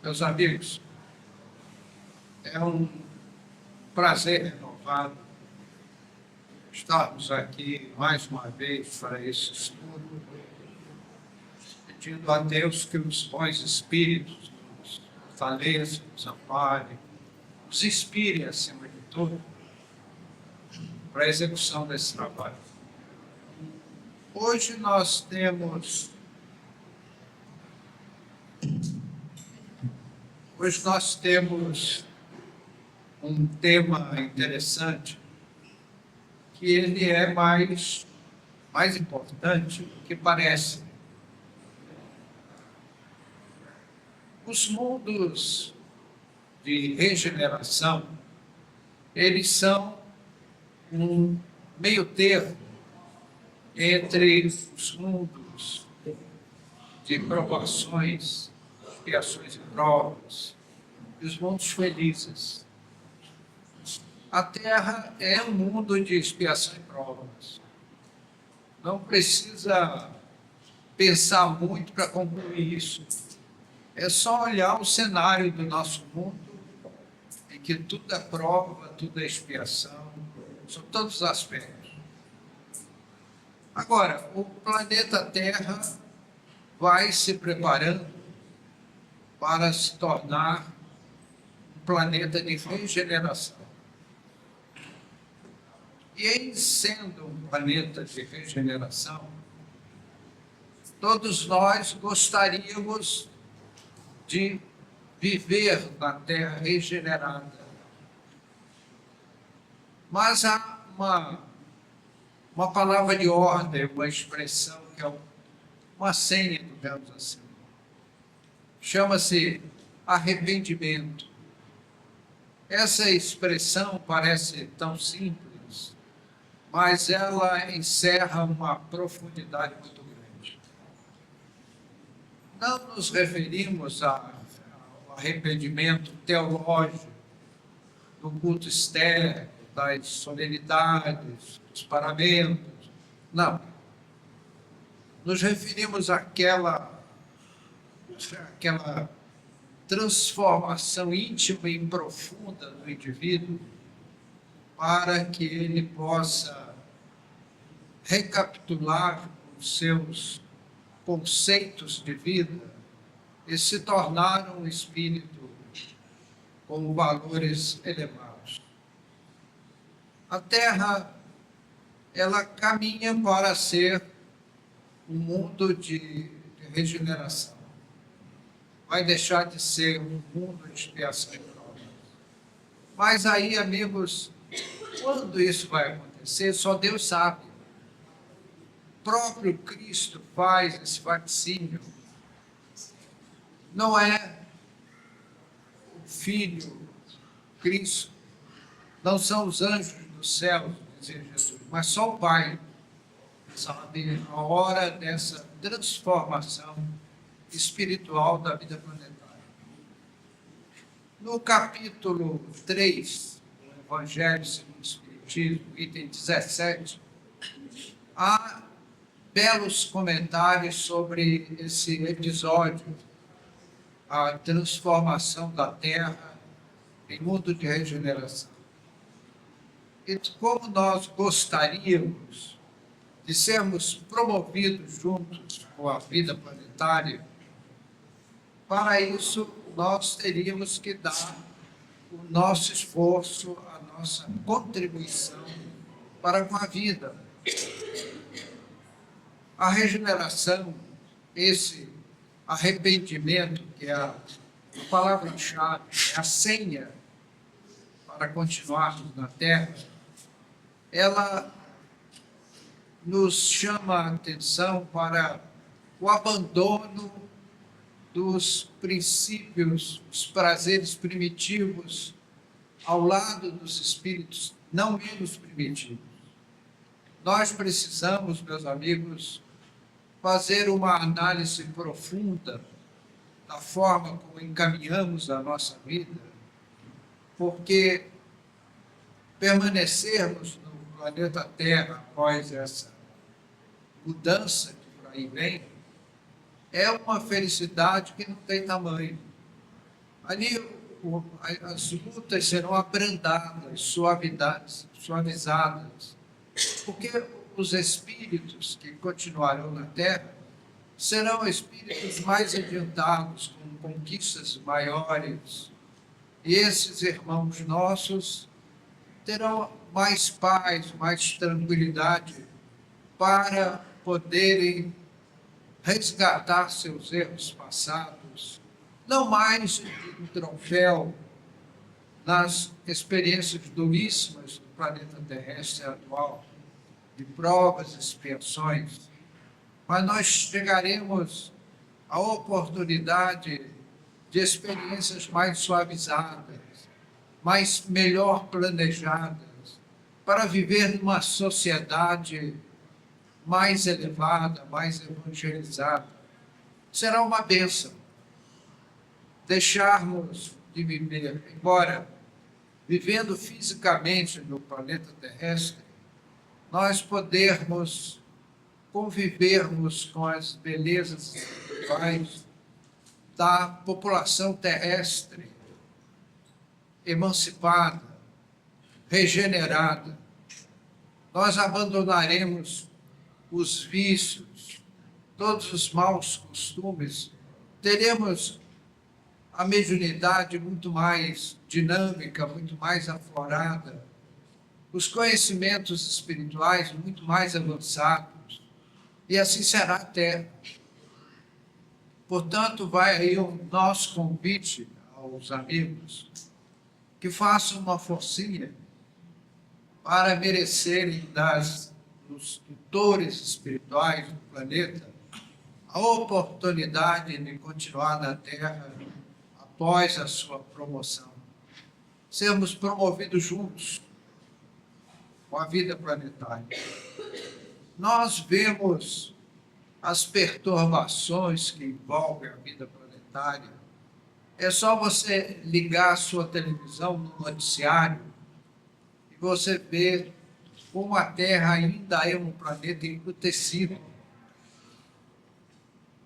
Meus amigos, é um prazer renovado estarmos aqui mais uma vez para esse estudo, pedindo a Deus que os bons espíritos nos fortaleçam, nos amparem, nos inspirem acima de tudo para a execução desse trabalho. Hoje nós temos um tema interessante, que ele é mais importante do que parece. Os mundos de regeneração, eles são um meio termo entre os mundos de provações, expiações e provas, e os mundos felizes. A Terra é um mundo de expiação e provas. Não precisa pensar muito para concluir isso. É só olhar o cenário do nosso mundo, em que tudo é prova, tudo é expiação, são todos os aspectos. Agora, o planeta Terra vai se preparando para se tornar um planeta de regeneração. E em sendo um planeta de regeneração, todos nós gostaríamos de viver na Terra regenerada. Mas há uma palavra de ordem, uma expressão que é uma senha, digamos assim. Chama-se arrependimento. Essa expressão parece tão simples, mas ela encerra uma profundidade muito grande. Não nos referimos ao arrependimento teológico, do culto externo, das solenidades, dos paramentos. Não. Nos referimos àquela transformação íntima e profunda do indivíduo, para que ele possa recapitular os seus conceitos de vida e se tornar um espírito com valores elevados. A Terra, ela caminha para ser um mundo de regeneração. Vai deixar de ser um mundo de expiação e prova. Mas aí, amigos, quando isso vai acontecer, só Deus sabe. O próprio Cristo faz esse vaticínio. Não é o Filho, Cristo, não são os anjos do céu, dizia Jesus, mas só o Pai sabe a hora dessa transformação espiritual da vida planetária. No capítulo 3 do Evangelho segundo o Espiritismo, item 17, há belos comentários sobre esse episódio, a transformação da Terra em mundo de regeneração. E como nós gostaríamos de sermos promovidos juntos com a vida planetária, para isso nós teríamos que dar o nosso esforço, a nossa contribuição para com a vida. A regeneração, esse arrependimento, que é a palavra-chave, é a senha para continuarmos na Terra, ela nos chama a atenção para o abandono dos princípios, os prazeres primitivos, ao lado dos espíritos não menos primitivos. Nós precisamos, meus amigos, fazer uma análise profunda da forma como encaminhamos a nossa vida, porque permanecermos no planeta Terra após essa mudança que por aí vem, é uma felicidade que não tem tamanho. Ali as lutas serão abrandadas, suavizadas, porque os espíritos que continuarão na Terra serão espíritos mais adiantados, com conquistas maiores. E esses irmãos nossos terão mais paz, mais tranquilidade para poderem resgatar seus erros passados, não mais um troféu nas experiências duríssimas do planeta terrestre atual, de provas e expiações, mas nós chegaremos à oportunidade de experiências mais suavizadas, melhor planejadas, para viver numa sociedade mais elevada, mais evangelizada. Será uma bênção deixarmos de viver, embora vivendo fisicamente no planeta terrestre, nós podermos convivermos com as belezas espirituais da população terrestre, emancipada, regenerada. Nós abandonaremos os vícios, todos os maus costumes, teremos a mediunidade muito mais dinâmica, muito mais aflorada, os conhecimentos espirituais muito mais avançados, e assim será a Terra. Portanto, vai aí o nosso convite aos amigos que façam uma forcinha para merecerem dos tutores espirituais do planeta a oportunidade de continuar na Terra após a sua promoção. Sermos promovidos juntos com a vida planetária. Nós vemos as perturbações que envolvem a vida planetária. É só você ligar a sua televisão no noticiário e você ver como a Terra ainda é um planeta embrutecido.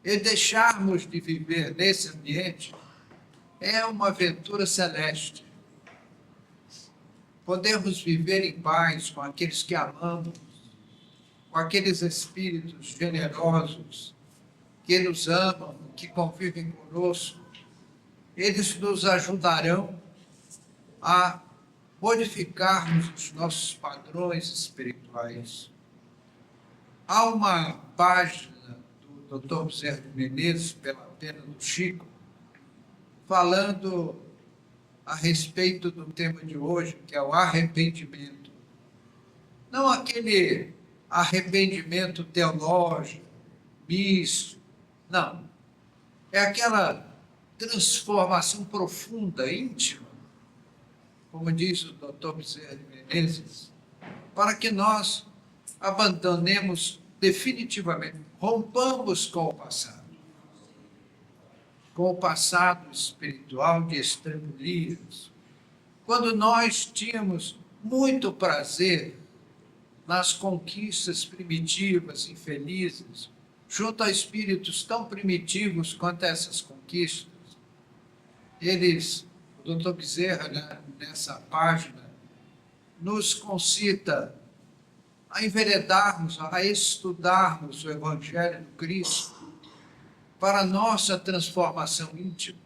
E deixarmos de viver nesse ambiente é uma aventura celeste. Podemos viver em paz com aqueles que amamos, com aqueles espíritos generosos que nos amam, que convivem conosco. Eles nos ajudarão a modificarmos os nossos padrões espirituais. Há uma página do Dr. Bezerra de Menezes, pela pena do Chico, falando a respeito do tema de hoje, que é o arrependimento. Não aquele arrependimento teológico, místico, não. É aquela transformação profunda, íntima, como diz o Dr. Bezerra de Menezes, para que nós abandonemos definitivamente, rompamos com o passado espiritual de estremulias, quando nós tínhamos muito prazer nas conquistas primitivas, infelizes, junto a espíritos tão primitivos quanto essas conquistas. O Dr. Bezerra, né, nessa página, nos concita a enveredarmos, a estudarmos o Evangelho do Cristo para a nossa transformação íntima,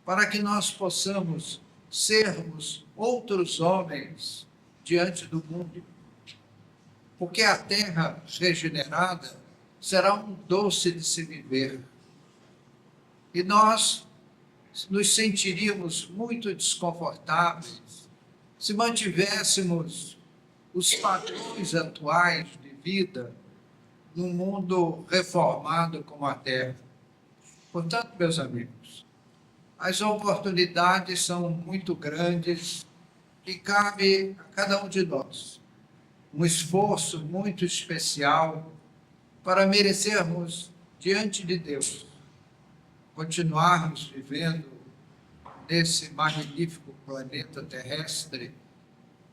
para que nós possamos sermos outros homens diante do mundo, porque a terra regenerada será um doce de se viver. E nós nos sentiríamos muito desconfortáveis se mantivéssemos os padrões atuais de vida num mundo reformado como a Terra. Portanto, meus amigos, as oportunidades são muito grandes e cabe a cada um de nós um esforço muito especial para merecermos diante de Deus continuarmos vivendo nesse magnífico planeta terrestre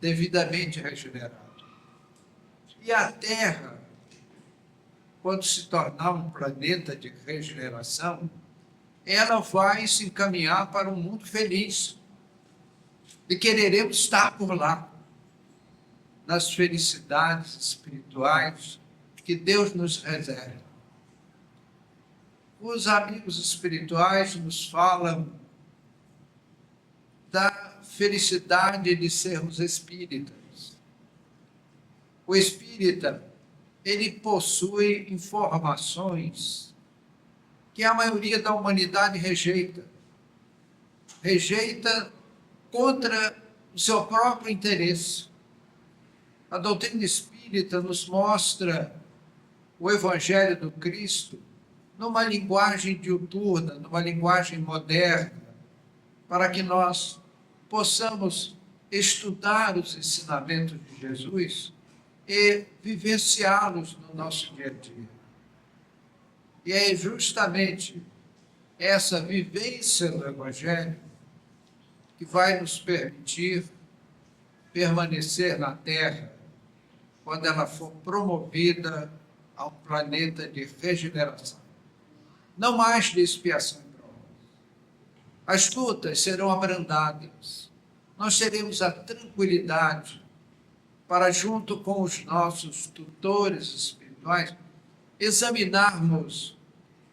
devidamente regenerado. E a Terra, quando se tornar um planeta de regeneração, ela vai se encaminhar para um mundo feliz. E quereremos estar por lá, nas felicidades espirituais que Deus nos reserva. Os amigos espirituais nos falam da felicidade de sermos espíritas. O espírita, ele possui informações que a maioria da humanidade rejeita. Rejeita contra o seu próprio interesse. A doutrina espírita nos mostra o Evangelho do Cristo numa linguagem diuturna, numa linguagem moderna, para que nós possamos estudar os ensinamentos de Jesus e vivenciá-los no nosso dia a dia. E é justamente essa vivência do Evangelho que vai nos permitir permanecer na Terra quando ela for promovida a um planeta de regeneração. Não mais de expiação e prova. As lutas serão abrandadas. Nós teremos a tranquilidade para, junto com os nossos tutores espirituais, examinarmos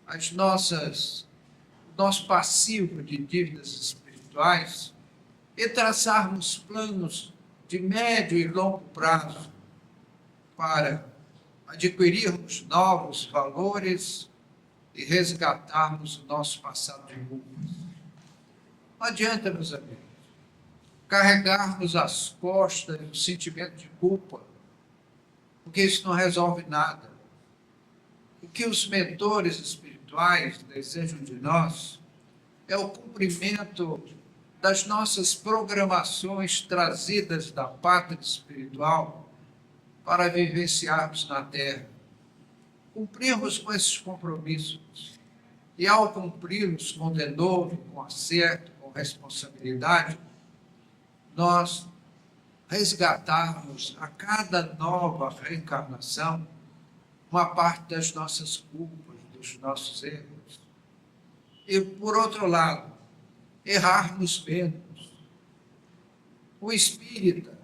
o nosso passivo de dívidas espirituais e traçarmos planos de médio e longo prazo para adquirirmos novos valores e resgatarmos o nosso passado de culpas. Não adianta, meus amigos, carregarmos as costas o sentimento de culpa, porque isso não resolve nada. O que os mentores espirituais desejam de nós é o cumprimento das nossas programações trazidas da pátria espiritual para vivenciarmos na Terra. Cumprirmos com esses compromissos e, ao cumpri-los com denovo, com acerto, com responsabilidade, nós resgatarmos a cada nova reencarnação uma parte das nossas culpas, dos nossos erros. E, por outro lado, errarmos menos. O espírita,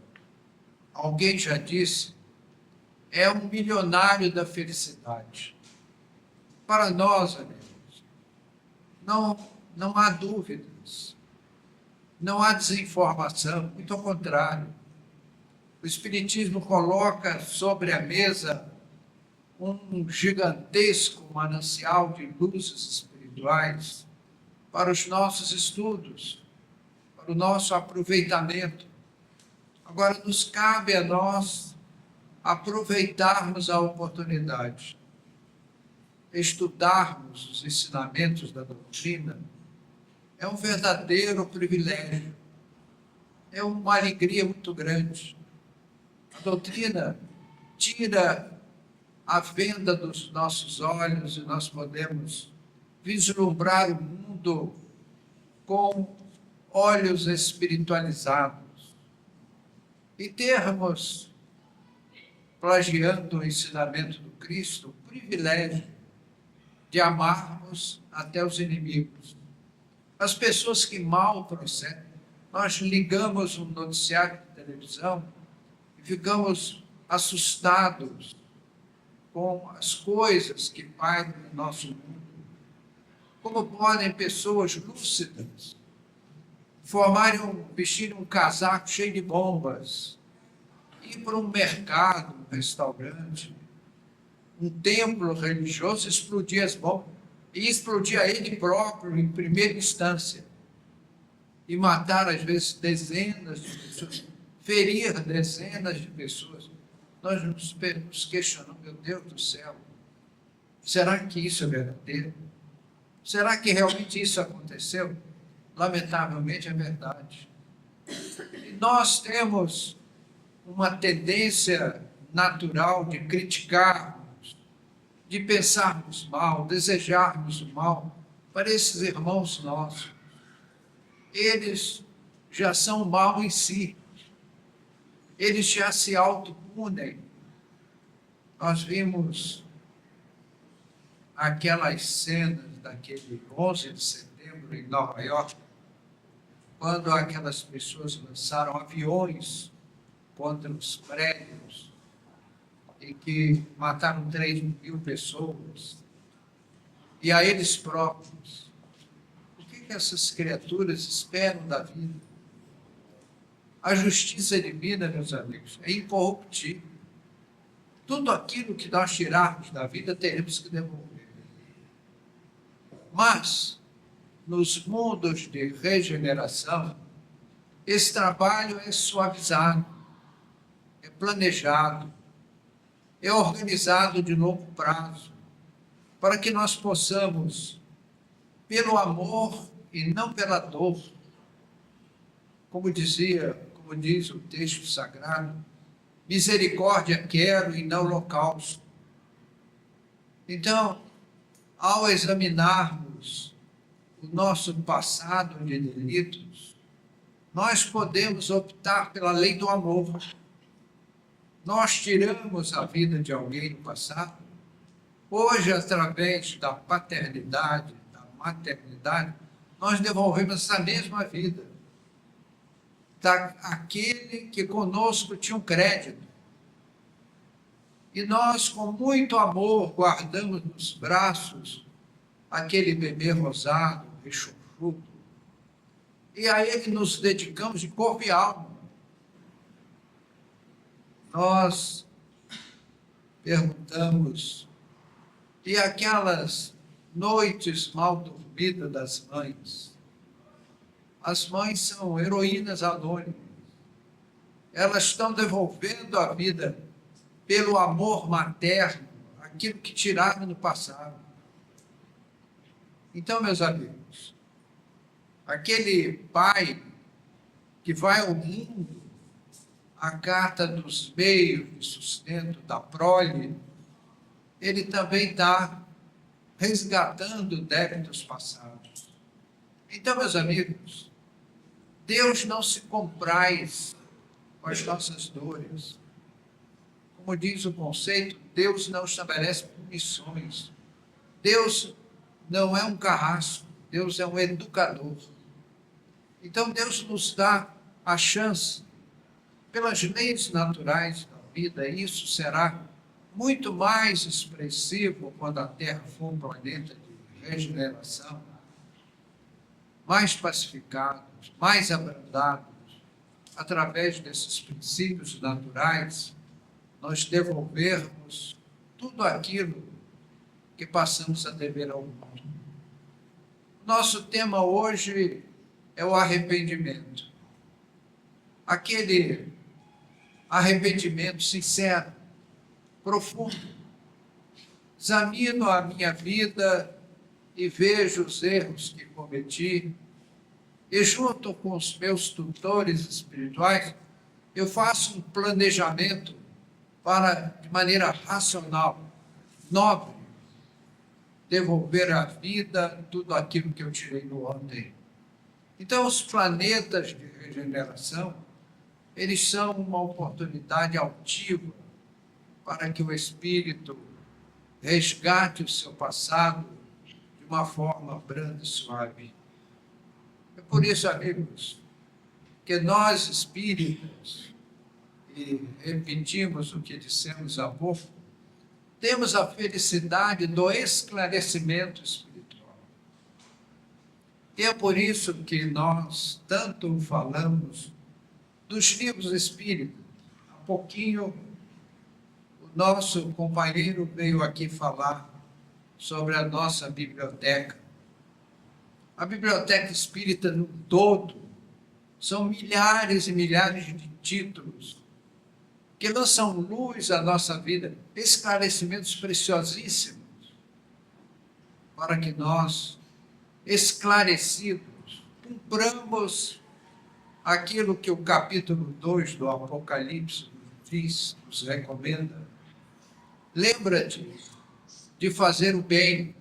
alguém já disse, é um milionário da felicidade. Para nós, amigos, não há dúvidas, não há desinformação, muito ao contrário. O Espiritismo coloca sobre a mesa um gigantesco manancial de luzes espirituais para os nossos estudos, para o nosso aproveitamento. Agora, nos cabe a nós aproveitarmos a oportunidade, estudarmos os ensinamentos da doutrina. É um verdadeiro privilégio, é uma alegria muito grande. A doutrina tira a venda dos nossos olhos e nós podemos vislumbrar o mundo com olhos espiritualizados e termos, plagiando o ensinamento do Cristo, o privilégio de amarmos até os inimigos. As pessoas que mal procedem, nós ligamos um noticiário de televisão e ficamos assustados com as coisas que pairam no nosso mundo. Como podem pessoas lúcidas vestirem um casaco cheio de bombas, ir para um mercado, um restaurante, um templo religioso, explodir as bombas, e explodir a ele próprio em primeira instância, e matar, às vezes, dezenas de pessoas, ferir dezenas de pessoas. Nós nos questionamos, meu Deus do céu, será que isso é verdadeiro? Será que realmente isso aconteceu? Lamentavelmente é verdade. E nós temos uma tendência natural de criticarmos, de pensarmos mal, desejarmos o mal para esses irmãos nossos. Eles já são mal em si. Eles já se autopunem. Nós vimos aquelas cenas daquele 11 de setembro em Nova York, quando aquelas pessoas lançaram aviões contra os prédios e que mataram 3.000 pessoas, e a eles próprios. O que essas criaturas esperam da vida? A justiça divina, meus amigos, é incorruptível. Tudo aquilo que nós tirarmos da vida, teremos que devolver. Mas, nos mundos de regeneração, esse trabalho é suavizado, é planejado, é organizado de longo prazo, para que nós possamos, pelo amor e não pela dor, como diz o texto sagrado, misericórdia quero e não holocausto. Então, ao examinarmos o nosso passado de delitos, nós podemos optar pela lei do amor. Nós tiramos a vida de alguém no passado, hoje, através da paternidade, da maternidade, nós devolvemos essa mesma vida daquele que conosco tinha um crédito. E nós, com muito amor, guardamos nos braços aquele bebê rosado, rechonchudo, e a ele nos dedicamos de corpo e alma. Nós perguntamos, e aquelas noites mal dormidas das mães? As mães são heroínas anônimas. Elas estão devolvendo a vida pelo amor materno, aquilo que tiraram no passado. Então, meus amigos, aquele pai que vai ao mundo à cata dos meios de sustento da prole, ele também está resgatando débitos passados. Então, meus amigos, Deus não se compraz com as nossas dores. Como diz o conceito, Deus não estabelece punições. Deus não é um carrasco, Deus é um educador. Então, Deus nos dá a chance, pelas leis naturais da vida, e isso será muito mais expressivo quando a Terra for um planeta de regeneração, mais pacificados, mais abrandados, através desses princípios naturais, nós devolvermos tudo aquilo que passamos a dever ao mundo. Nosso tema hoje é o arrependimento. Aquele arrependimento sincero, profundo. Examino a minha vida e vejo os erros que cometi, e junto com os meus tutores espirituais, eu faço um planejamento para, de maneira racional, nobre, devolver à vida tudo aquilo que eu tirei no ontem. Então, os planetas de regeneração, eles são uma oportunidade altiva para que o espírito resgate o seu passado de uma forma branda e suave. É por isso, amigos, que nós espíritas, e repetimos o que dissemos há pouco, temos a felicidade do esclarecimento espiritual. E é por isso que nós tanto falamos dos livros espíritas. Há pouquinho, o nosso companheiro veio aqui falar sobre a nossa biblioteca. A biblioteca espírita no todo são milhares e milhares de títulos que lançam luz à nossa vida, esclarecimentos preciosíssimos, para que nós, esclarecidos, cumpramos aquilo que o capítulo 2 do Apocalipse nos diz, nos recomenda. Lembra-te de fazer o bem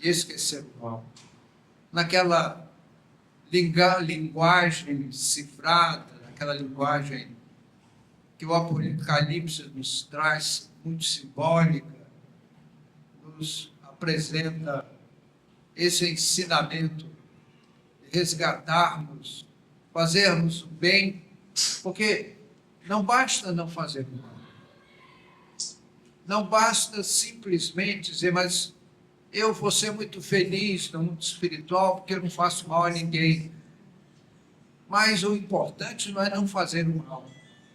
e esquecer o mal. Naquela linguagem cifrada, naquela linguagem que o Apocalipse nos traz, muito simbólica, nos apresenta esse ensinamento de resgatarmos, fazermos o bem, porque não basta não fazer o mal. Não basta simplesmente dizer, mas eu vou ser muito feliz no mundo espiritual porque eu não faço mal a ninguém. Mas o importante não é não fazer o mal.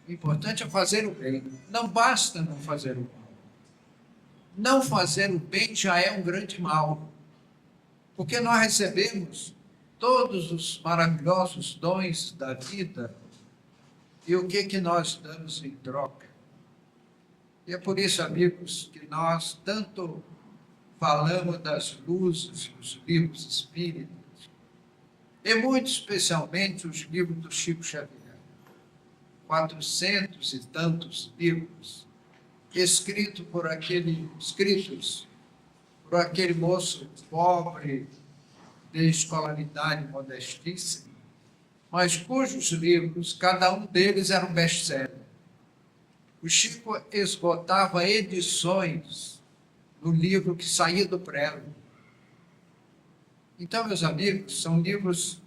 O importante é fazer o bem. Não basta não fazer o mal. Não fazer o bem já é um grande mal. Porque nós recebemos todos os maravilhosos dons da vida. E o que nós damos em troca? E é por isso, amigos, que nós tanto falamos das luzes dos livros espíritas, e muito especialmente os livros do Chico Xavier. 400 e tantos livros escritos por aquele moço pobre, de escolaridade modestíssima, mas cujos livros, cada um deles era um best-seller. O Chico esgotava edições do livro que saía do prelo. Então, meus amigos, são livros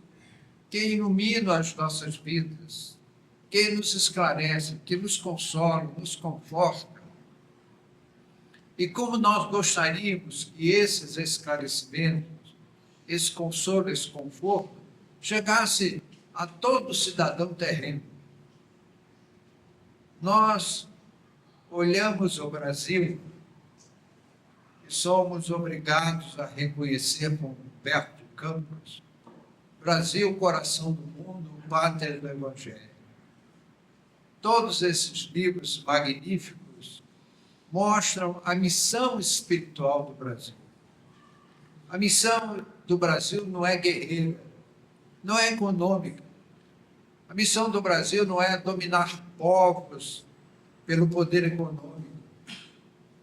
que iluminam as nossas vidas, que nos esclarecem, que nos consolam, nos confortam. E como nós gostaríamos que esses esclarecimentos, esse consolo, esse conforto, chegasse a todo cidadão terreno. Nós olhamos o Brasil e somos obrigados a reconhecer, como Humberto Campos, Brasil, coração do mundo, pátria do Evangelho. Todos esses livros magníficos mostram a missão espiritual do Brasil. A missão do Brasil não é guerreira, não é econômica. A missão do Brasil não é dominar povos pelo poder econômico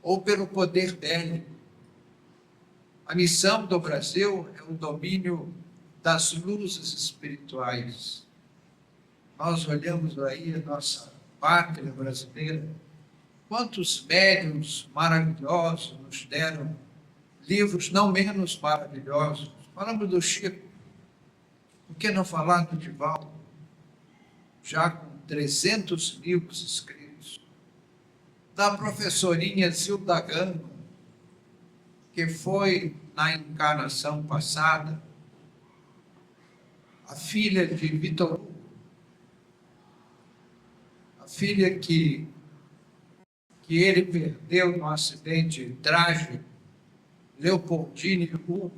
ou pelo poder bélico. A missão do Brasil é o domínio das luzes espirituais. Nós olhamos aí a nossa pátria brasileira, quantos médiuns maravilhosos nos deram livros não menos maravilhosos. Falamos do Chico, por que não falar do Divaldo, já com 300 livros escritos, da professorinha Zilda Gama, que foi, na encarnação passada, a filha de Vitor Hugo, a filha que ele perdeu num acidente trágico, Leopoldine Hugo,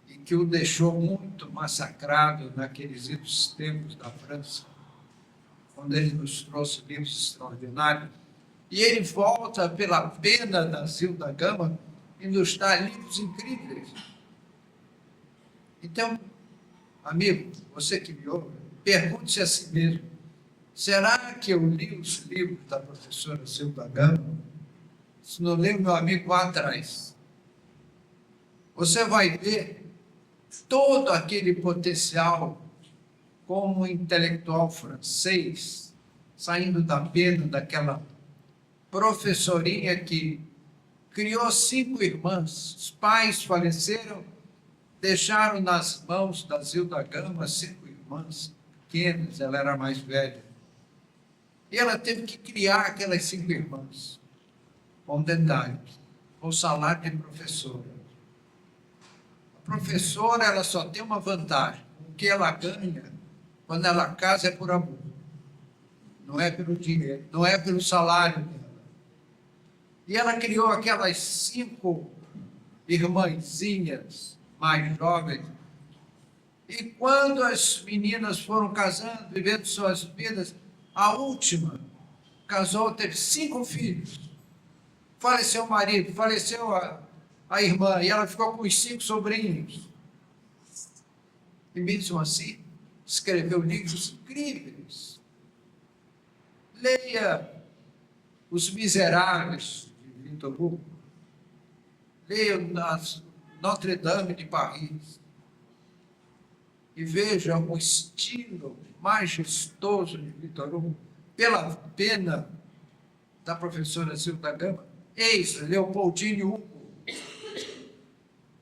e que o deixou muito massacrado naqueles idos tempos da França, quando ele nos trouxe livros extraordinários. E ele volta pela pena da Zilda Gama e nos dá livros incríveis. Então, amigo, você que me ouve, pergunte-se a si mesmo, será que eu li os livros da professora Zilda Gama? Se não leu, meu amigo, lá atrás. Você vai ver todo aquele potencial como intelectual francês, saindo da pena daquela professorinha que criou 5 irmãs. Os pais faleceram, deixaram nas mãos da Zilda Gama 5 irmãs pequenas, ela era mais velha. E ela teve que criar aquelas 5 irmãs, com detalhe, com salário de professora. A professora, ela só tem uma vantagem, o que ela ganha quando ela casa é por amor, não é pelo dinheiro, não é pelo salário dela. E ela criou aquelas 5 irmãzinhas mais jovens. E quando as meninas foram casando, vivendo suas vidas, a última casou, teve 5 filhos. Faleceu o marido, faleceu a irmã, e ela ficou com os 5 sobrinhos. E mesmo assim, escreveu livros incríveis. Leia Os Miseráveis, de Victor Hugo. Leia Notre Dame de Paris. E veja o estilo majestoso de Victor Hugo, pela pena da professora Zilda Gama. Eis Leopoldine Hugo,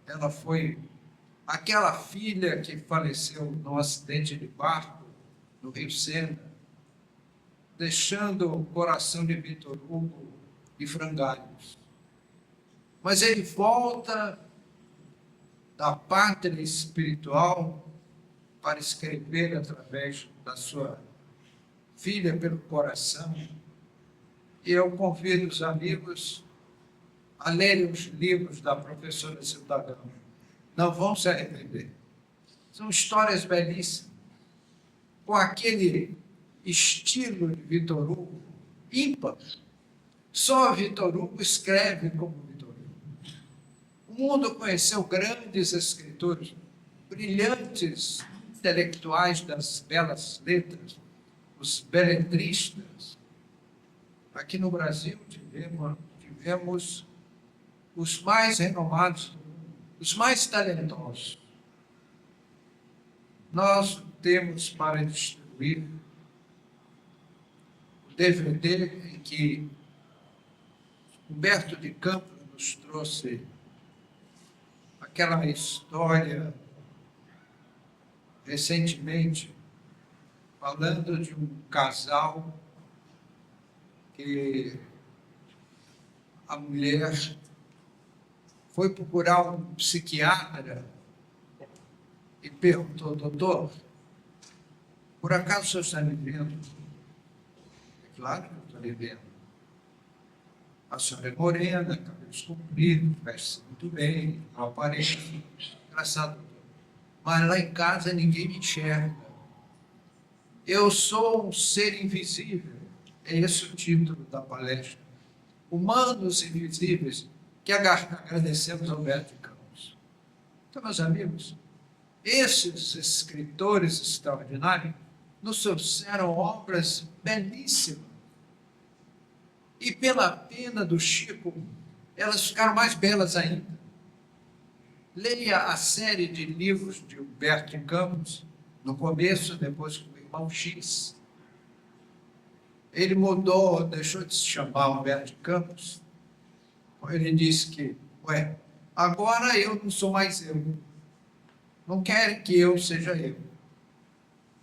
Ela foi aquela filha que faleceu num acidente de barco no Rio Sena, deixando o coração de Vitor Hugo em frangalhos. Mas ele volta da pátria espiritual para escrever através da sua filha pelo coração. E eu convido os amigos a lerem os livros da professora Cidadão. Não vão se arrepender. São histórias belíssimas, com aquele estilo de Vitor Hugo ímpar. Só Vitor Hugo escreve como Vitor Hugo. O mundo conheceu grandes escritores, brilhantes intelectuais das belas letras, os beletristas. Aqui no Brasil tivemos os mais renomados, os mais talentosos. Nós temos para distribuir o DVD em que Humberto de Campos nos trouxe aquela história recentemente, falando de um casal que a mulher foi procurar um psiquiatra e perguntou: doutor, por acaso o senhor está me vendo? É claro que eu estou lhe vendo. A senhora é morena, cabelos compridos, veste muito bem, não aparece. Engraçado, doutor. Mas lá em casa ninguém me enxerga. Eu sou um ser invisível. É esse o título da palestra. Humanos Invisíveis, que agradecemos ao Humberto de Campos. Então, meus amigos, esses escritores extraordinários nos trouxeram obras belíssimas. E pela pena do Chico, elas ficaram mais belas ainda. Leia a série de livros de Humberto de Campos, no começo, depois com o Irmão X. Ele mudou, deixou de se chamar Humberto de Campos. Ele disse que, agora eu não sou mais eu. Não querem que eu seja eu.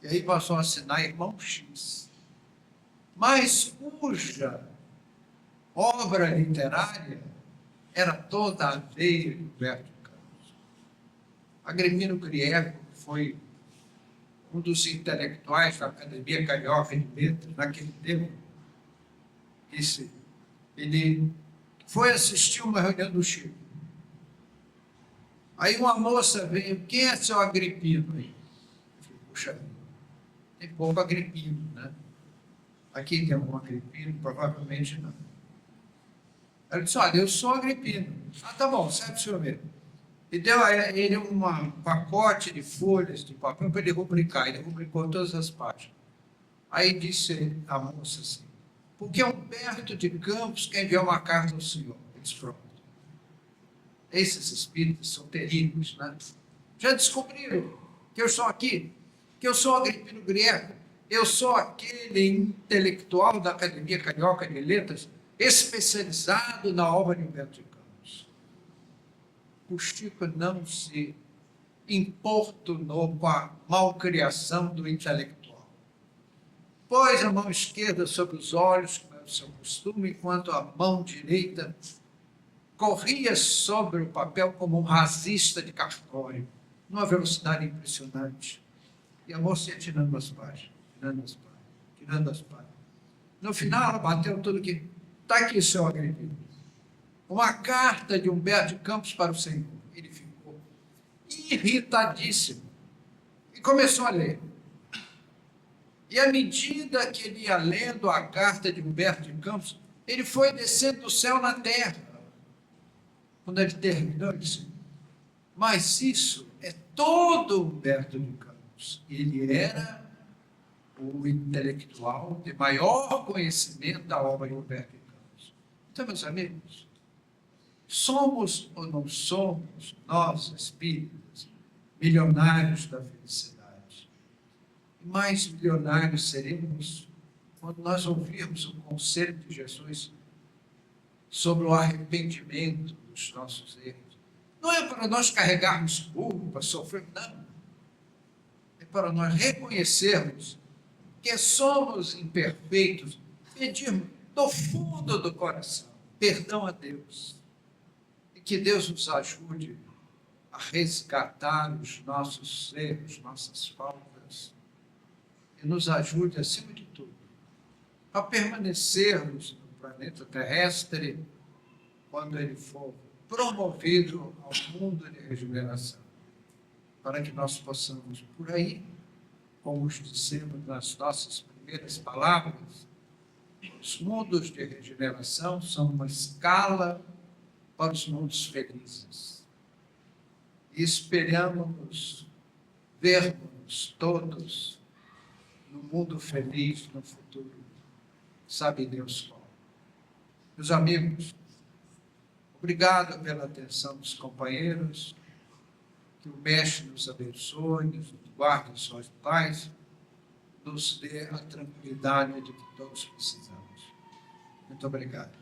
E aí passou a assinar Irmão X. Mas cuja obra literária era toda a veia de Humberto de Campos. Agripino Griego foi um dos intelectuais da Academia Carioca de Letras, naquele tempo. Ele foi assistir uma reunião do Chico. Aí uma moça veio: quem é seu Agripino aí? Eu falei: puxa, tem pouco Agripino, né? Aqui tem algum Agripino? Provavelmente não. Ela disse: olha, eu sou Agripino. Ah, tá bom, serve o senhor mesmo. E deu a ele um pacote de folhas de papel para ele rubricar. Ele rubricou todas as páginas. Aí disse a moça assim: porque Humberto de Campos quer enviar uma carta ao senhor. Ele disse: pronto. Esses espíritos são terríveis, né? Já descobriram que eu sou aqui, que eu sou Agripino Griego, eu sou aquele intelectual da Academia Carioca de Letras, especializado na obra de Humberto de Campos. O Chico não se importunou com a malcriação do intelectual. Pôs a mão esquerda sobre os olhos, como é o seu costume, enquanto a mão direita corria sobre o papel como um rasista de cartório, numa velocidade impressionante. E a moça ia tirando as páginas, tirando as páginas, tirando as páginas. No final, ela bateu tudo que... Está aqui, seu Agripino. Uma carta de Humberto de Campos para o Senhor. Ele ficou irritadíssimo e começou a ler. E à medida que ele ia lendo a carta de Humberto de Campos, ele foi descendo do céu na terra. Quando ele terminou, ele disse: mas isso é todo Humberto de Campos. Ele era o intelectual de maior conhecimento da obra de Humberto de Campos. Então, meus amigos, somos ou não somos, nós, espíritas, milionários da felicidade? E mais milionários seremos quando nós ouvirmos o conselho de Jesus sobre o arrependimento dos nossos erros. Não é para nós carregarmos culpa, sofrer, não. É para nós reconhecermos que somos imperfeitos, pedirmos do fundo do coração perdão a Deus. E que Deus nos ajude a resgatar os nossos erros, nossas faltas, e nos ajude, acima de tudo, a permanecermos no planeta terrestre quando ele for promovido ao mundo de regeneração, para que nós possamos, por aí, como dissemos nas nossas primeiras palavras, os mundos de regeneração são uma escala para os mundos felizes. E esperamos vermos todos no mundo feliz no futuro. Sabe Deus qual. Meus amigos, obrigado pela atenção dos companheiros, que o Mestre nos abençoe, nos guarde em suas paz, nos dê a tranquilidade de que todos precisamos. Muito obrigado.